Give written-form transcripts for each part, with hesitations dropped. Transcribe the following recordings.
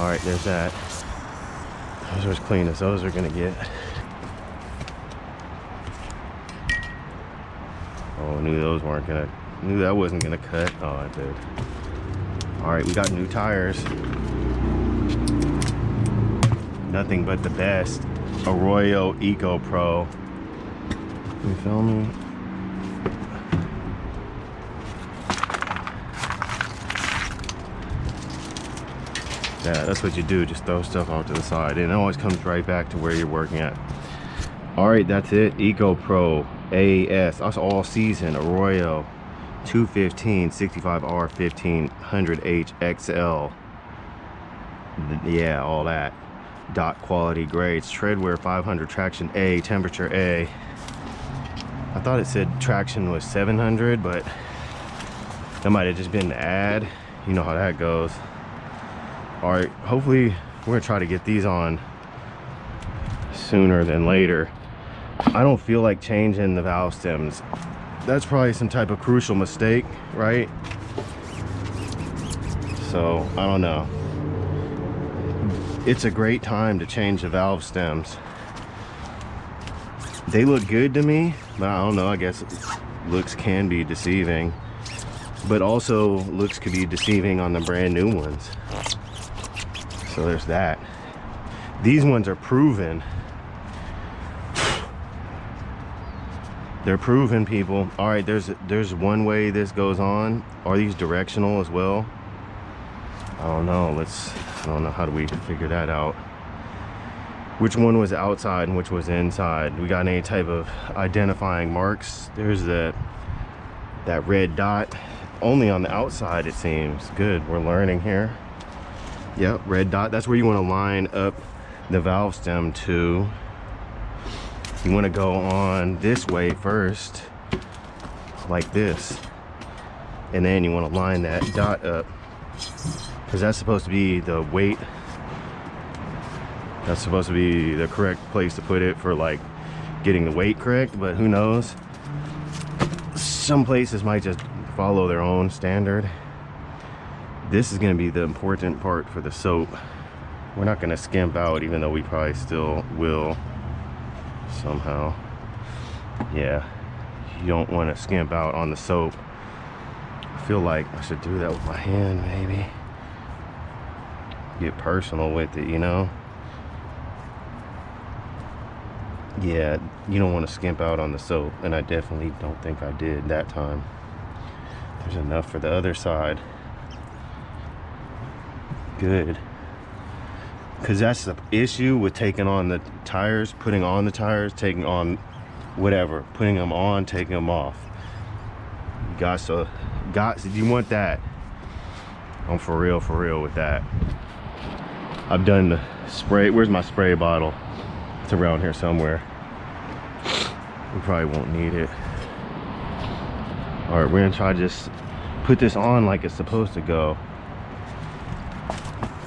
All right, there's that. Those are as clean as those are gonna get. Oh, I knew those weren't gonna, knew that wasn't gonna cut. Oh, it did. All right, we got new tires. Nothing but the best. Arroyo Eco Pro. You feel me? Yeah, that's what you do. Just throw stuff off to the side. And it always comes right back to where you're working at. All right, that's it. Eco Pro AAS. That's all season. Arroyo 215, 65R, 1500H XL. Yeah, all that. Dot quality grades. Treadwear 500, traction A, temperature A. I thought it said traction was 700, but that might have just been the ad. You know how that goes. All right, hopefully we're gonna try to get these on sooner than later. I don't feel like changing the valve stems. That's probably some type of crucial mistake, right? So I don't know. It's a great time to change the valve stems. They look good to me, but I don't know, I guess looks can be deceiving, but also looks could be deceiving on the brand new ones. So there's that. These ones are proven. They're proven, people. All right, there's one way this goes on. Are these directional as well? I don't know. I don't know, how do we figure that out? Which one was outside and which was inside? We got any type of identifying marks? There's that red dot only on the outside, it seems. Good, we're learning here. Yep, red dot. That's where you want to line up the valve stem to. You want to go on this way first, like this, and then you want to line that dot up, because that's supposed to be the weight. That's supposed to be the correct place to put it for like getting the weight correct, but who knows? Some places might just follow their own standard. This is going to be the important part for the soap. We're not going to skimp out, even though we probably still will somehow. Yeah, you don't want to skimp out on the soap. I feel like I should do that with my hand, maybe. Get personal with it, you know? Yeah, you don't want to skimp out on the soap, and I definitely don't think I did that time. There's enough for the other side. Good, because that's the issue with taking on the tires, putting on the tires, taking on whatever, putting them on, taking them off. You want that. I'm for real with that. I've done the spray. Where's my spray bottle? It's around here somewhere. We probably won't need it. All right, we're gonna try to just put this on like it's supposed to go.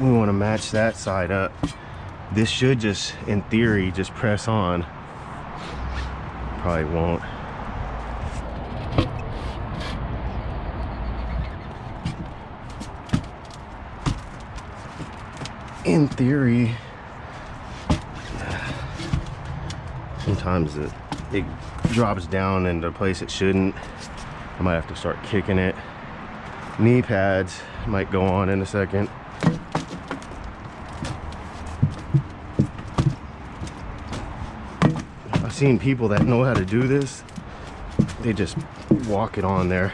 We want to match that side up. This should just, in theory, just press on. Probably won't. In theory, sometimes it drops down into a place it shouldn't. I might have to start kicking it. Knee pads might go on in a second. I've seen people that know how to do this. They just walk it on there.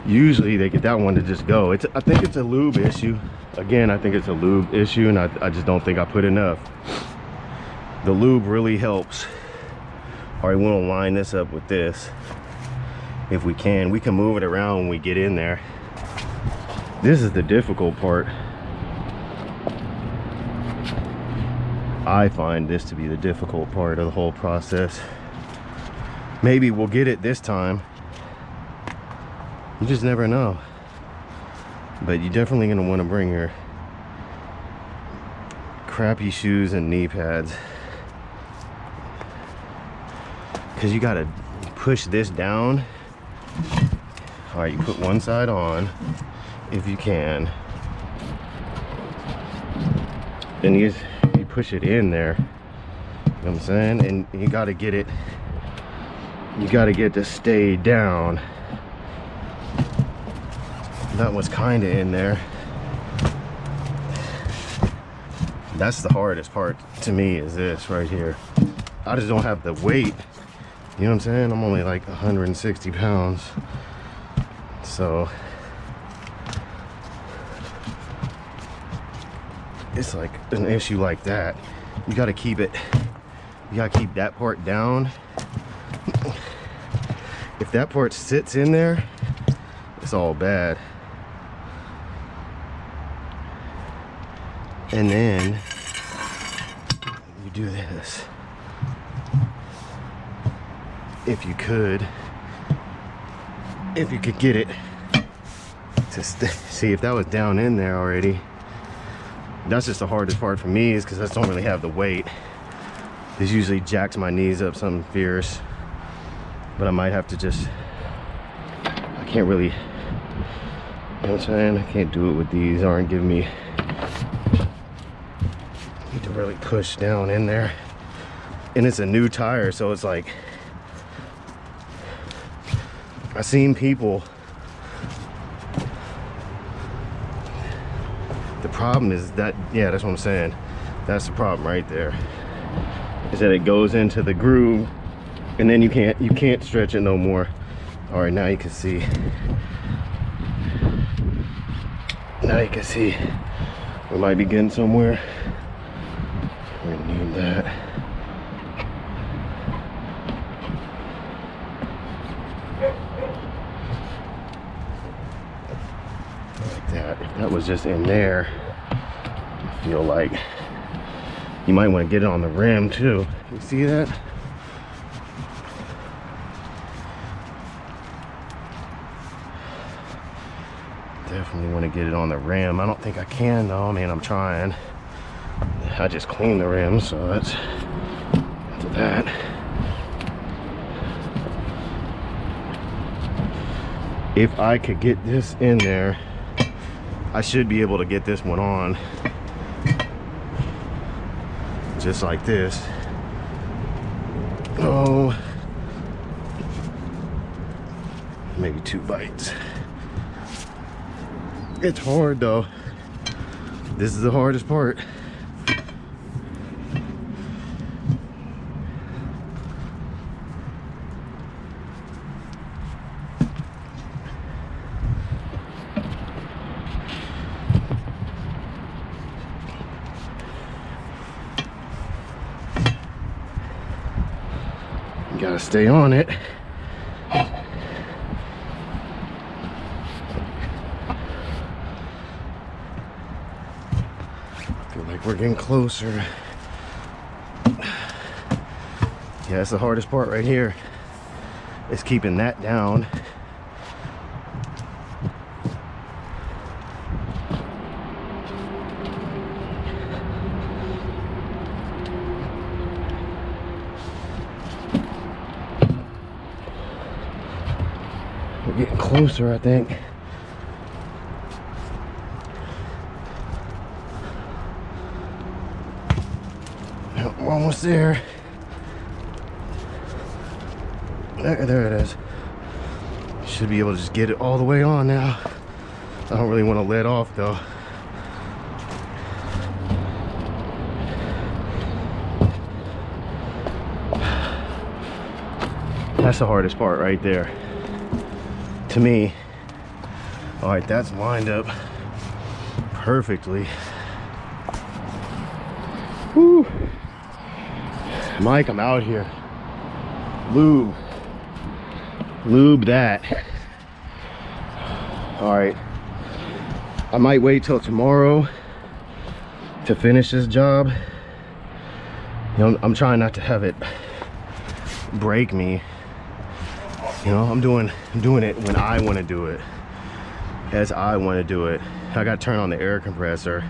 Usually they get that one to just go. I think it's a lube issue. Again, I think it's a lube issue, and I just don't think I put enough. The lube really helps. All right, we'll line this up with this. If we can move it around when we get in there. This is the difficult part. I find this to be the difficult part of the whole process. Maybe we'll get it this time. You just never know. But you're definitely gonna want to bring your crappy shoes and knee pads, because you gotta push this down. All right, you put one side on if you can. and you push it in there, you know what I'm saying, and you got to get it, you got to get to stay down. That was kind of in there. That's the hardest part to me, is this right here. I just don't have the weight, you know what I'm saying? I'm only like 160 pounds, so it's like an issue like that. You got to keep it, you got to keep that part down. If that part sits in there, it's all bad. And then you do this. If you could get it to see if that was down in there already. That's just the hardest part for me, is because I don't really have the weight. This usually jacks my knees up something fierce, but I might have to just, I can't really, you know what I'm saying? I can't do it with these. Aren't giving me, need to really push down in there. And it's a new tire, so it's like, I've seen people, the problem is that, yeah, that's what I'm saying, that's the problem right there, is that it goes into the groove and then you can't stretch it no more. All right, now you can see, we might be getting somewhere. We're gonna need that. If that was just in there, I feel like you might want to get it on the rim too. You see that? Definitely want to get it on the rim. I don't think I can though. I mean, I'm trying. I just cleaned the rim, so that's that. If I could get this in there, I should be able to get this one on just like this. Oh, maybe 2 bites. It's hard though. This is the hardest part. Gotta stay on it. I feel like we're getting closer. Yeah, that's the hardest part right here, is keeping that down. We're getting closer, I think. We're almost there. There it is. Should be able to just get it all the way on now. I don't really want to let off though. That's the hardest part right there, to me. All right, that's lined up perfectly. Woo. Mike, I'm out here. Lube that. All right, I might wait till tomorrow to finish this job. You know, I'm trying not to have it break me. You know, I'm doing it when I want to do it, as I want to do it. I got to turn on the air compressor.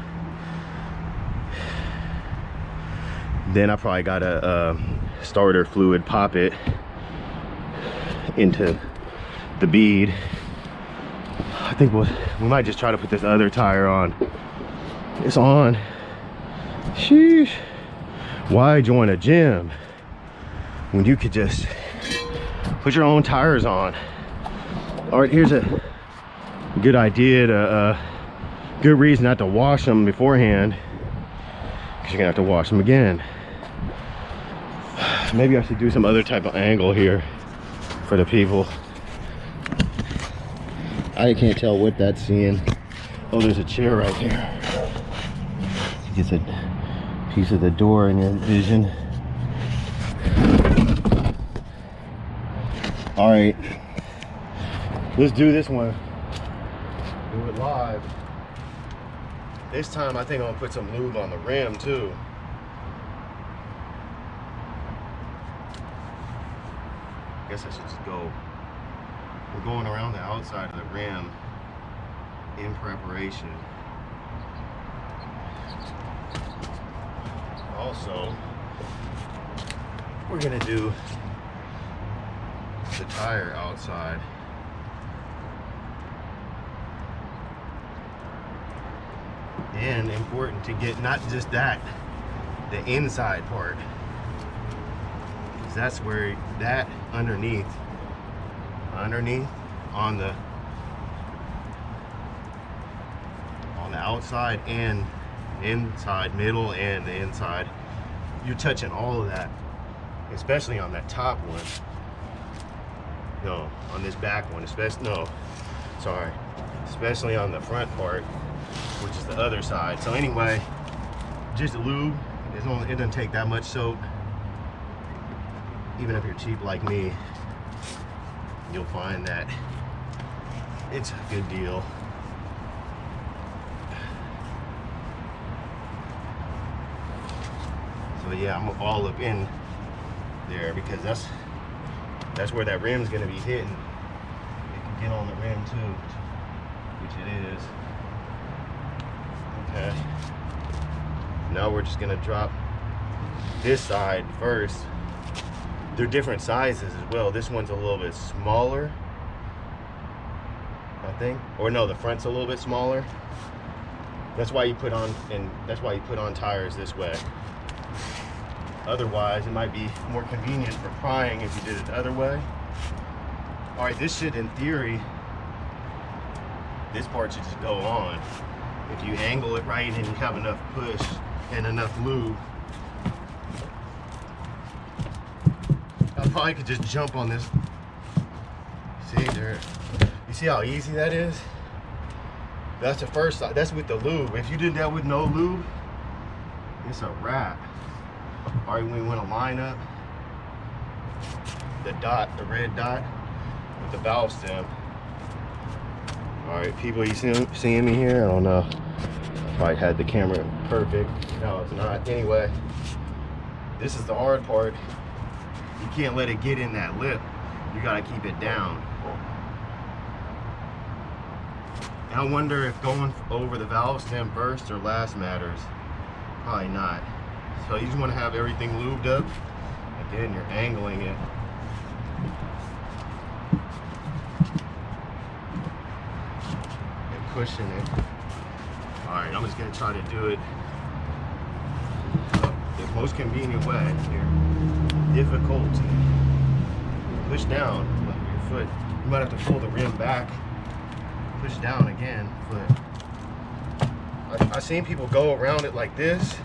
Then I probably got a starter fluid, pop it into the bead. I think we might just try to put this other tire on. It's on. Sheesh. Why join a gym when you could just put your own tires on? All right, here's a good idea to good reason not to wash them beforehand, because you're gonna have to wash them again. Maybe I should do some other type of angle here for the people. I can't tell what that's seeing. Oh, there's a chair right there. It's a piece of the door in your vision. All right, let's do this one. Do it live. This time I think I'm gonna put some lube on the rim too. I guess I should just go. We're going around the outside of the rim in preparation. Also, we're gonna do the tire outside. And important to get not just that, the inside part, because that's where that underneath on the outside and inside, middle and the inside, you're touching all of that, especially on that top one. No, on this back one, especially on the front part, which is the other side. So anyway, just lube. It doesn't take that much soap. Even if you're cheap like me, you'll find that it's a good deal. So yeah, I'm all up in there because that's where that rim's gonna be hitting. It can get on the rim too, which it is. Okay. Now we're just gonna drop this side first. They're different sizes as well. This one's a little bit smaller, I think. Or no, the front's a little bit smaller. That's why you put on tires this way. Otherwise, it might be more convenient for prying if you did it the other way. All right, this should, in theory, this part should just go on. If you angle it right and you have enough push and enough lube. I probably could just jump on this. See there? You see how easy that is? That's the first side. That's with the lube. If you did that with no lube, it's a wrap. All right, we want to line up the red dot with the valve stem. All right, people, you seeing me here? I don't know if I had the camera perfect. No, it's not. Anyway, this is the hard part. You can't let it get in that lip. You gotta keep it down. And I wonder if going over the valve stem first or last matters. Probably not. So you just want to have everything lubed up, and then you're angling it. And pushing it. Alright, I'm just going to try to do it the most convenient way here. Difficulty. Push down with your foot. You might have to pull the rim back. Push down again, foot. I've seen people go around it like this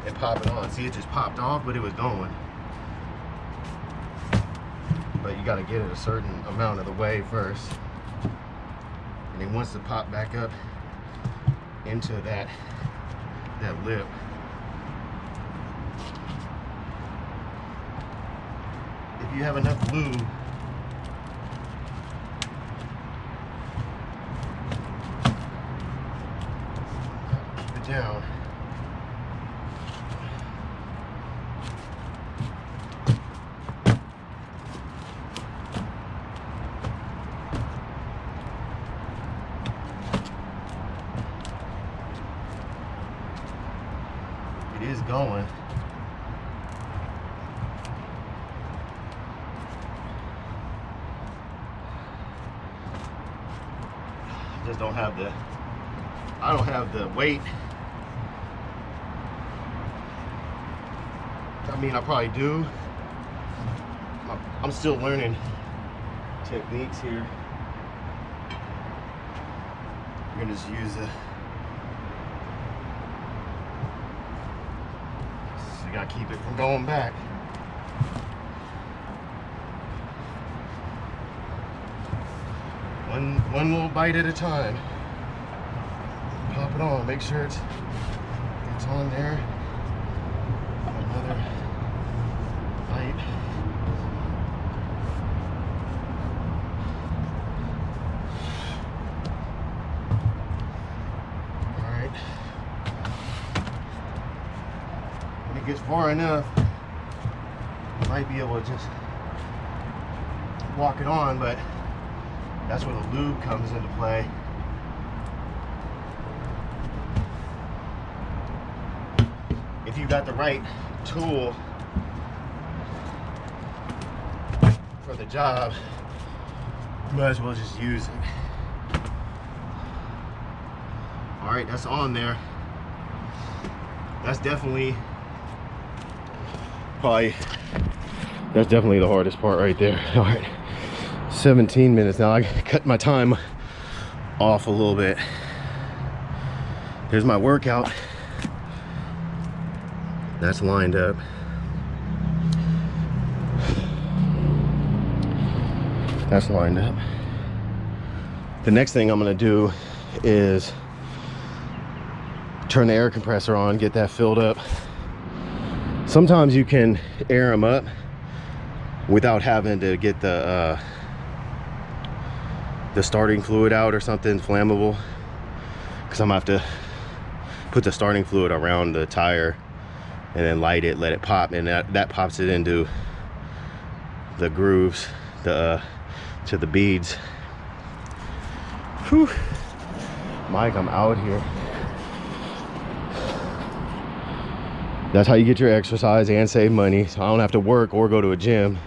and pop it on. See, it just popped off, but it was going. But you got to get it a certain amount of the way first. And then once it pop back up into that lip, if you have enough lube, keep it down. It is going. I don't have the weight mean, I probably do. I'm still learning techniques here. I'm gonna just use the. So you gotta keep it from going back. One little bite at a time. Pop it on. Make sure it's on there. Another bite. All right. When it gets far enough, you might be able to just walk it on, but that's where the lube comes into play. If you got the right tool for the job, you might as well just use it. All right, that's on there. That's definitely the hardest part right there. All right, 17 minutes now. I cut my time off a little bit. Here's my workout. That's lined up. That's lined up. The next thing I'm gonna do is turn the air compressor on, get that filled up. Sometimes you can air them up without having to get the starting fluid out or something flammable, because I'm gonna have to put the starting fluid around the tire and then light it, let it pop, and that pops it into the grooves, to the beads. Whew. Mike, I'm out here. That's how you get your exercise and save money. So I don't have to work or go to a gym.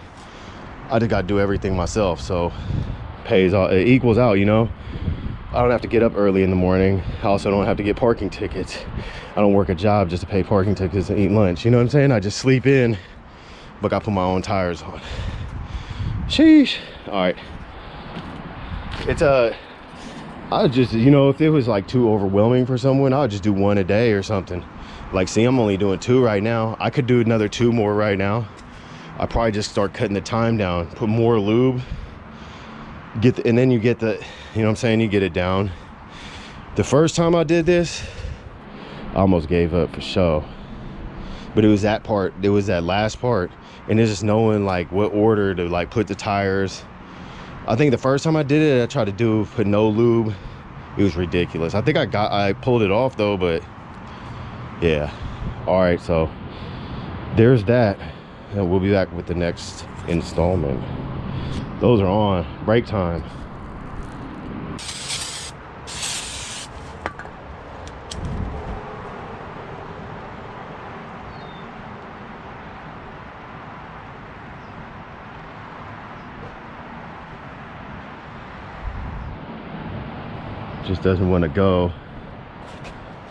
I just gotta do everything myself, so it equals out, you know. I don't have to get up early in the morning. I also don't have to get parking tickets. I don't work a job just to pay parking tickets and eat lunch. You know what I'm saying? I just sleep in, but I put my own tires on. Sheesh. All right. I just, you know, if it was like too overwhelming for someone, I would just do one a day or something. Like, see, I'm only doing 2 right now. I could do another 2 more right now. I probably just start cutting the time down, put more lube, and then you get the, you know what I'm saying, you get it down. The first time I did this, I almost gave up for sure. But it was that part, it was that last part, and it's just knowing like what order to like put the tires. I think the first time I did it, I tried to put no lube. It was ridiculous. I think I pulled it off though, but yeah. All right, so there's that, and we'll be back with the next installment. Those are on break time. Just doesn't want to go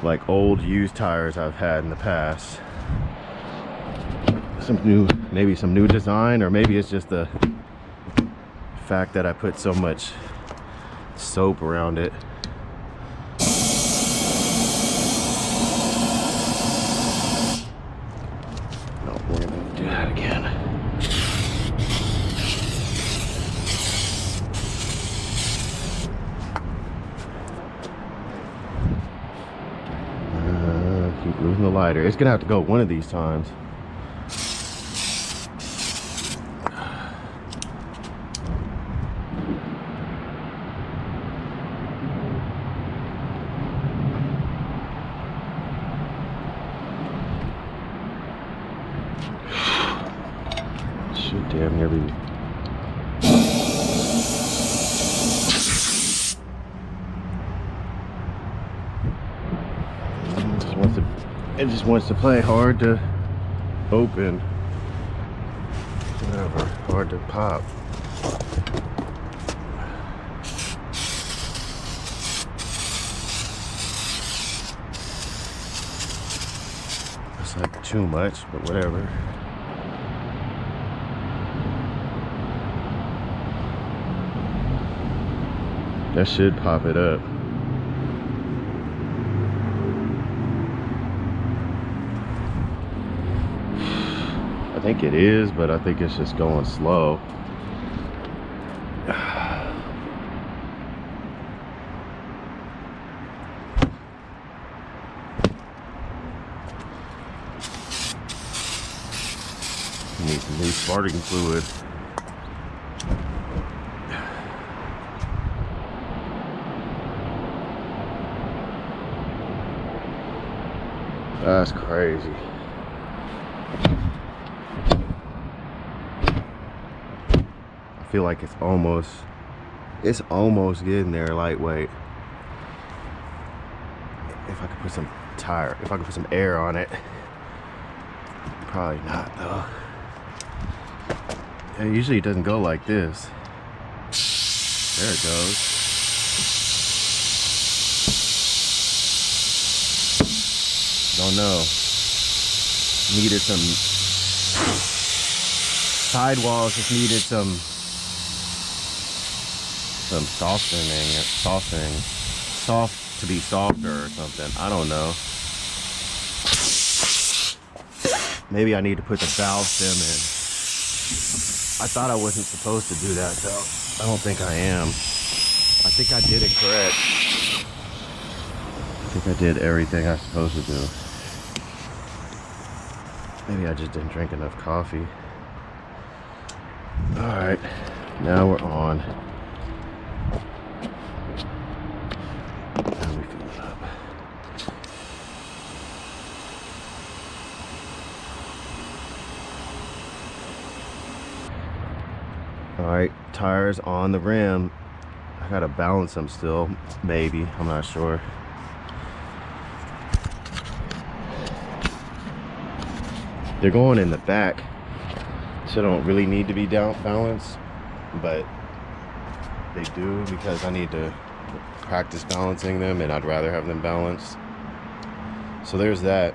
like old used tires I've had in the past. Maybe some new design, or maybe it's just the fact that I put so much soap around it. No, we're gonna do that again. Keep losing the lighter. It's gonna have to go one of these times. Should damn near be. It just wants to play hard to open. Whatever, hard to pop. It's like too much, but whatever. That should pop it up. I think it is, but I think it's just going slow. Need some new sparking fluid. That's crazy. I feel like it's almost getting there lightweight. If I could put some air on it. Probably not though. And usually it doesn't go like this. There it goes. Don't know. Needed some sidewalls, just needed some softening, to be softer or something. I don't know. Maybe I need to put the valve stem in. I thought I wasn't supposed to do that though. I don't think I am. I think I did it correct. I think I did everything I was supposed to do. Maybe I just didn't drink enough coffee. Alright, now we're on. Now we fill it up. Alright, tires on the rim. I gotta balance them still, maybe. I'm not sure. They're going in the back, so don't really need to be down balanced, but they do because I need to practice balancing them, and I'd rather have them balanced. So there's that.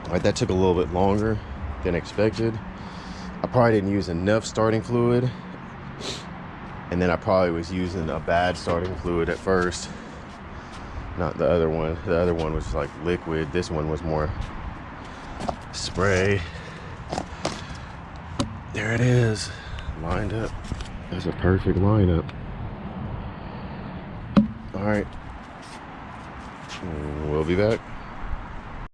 Right, that took a little bit longer than expected. I probably didn't use enough starting fluid, and then I probably was using a bad starting fluid at first. Not the other one. The other one was like liquid. This one was more spray. There it is, lined up. That's a perfect lineup. All right, we'll be back.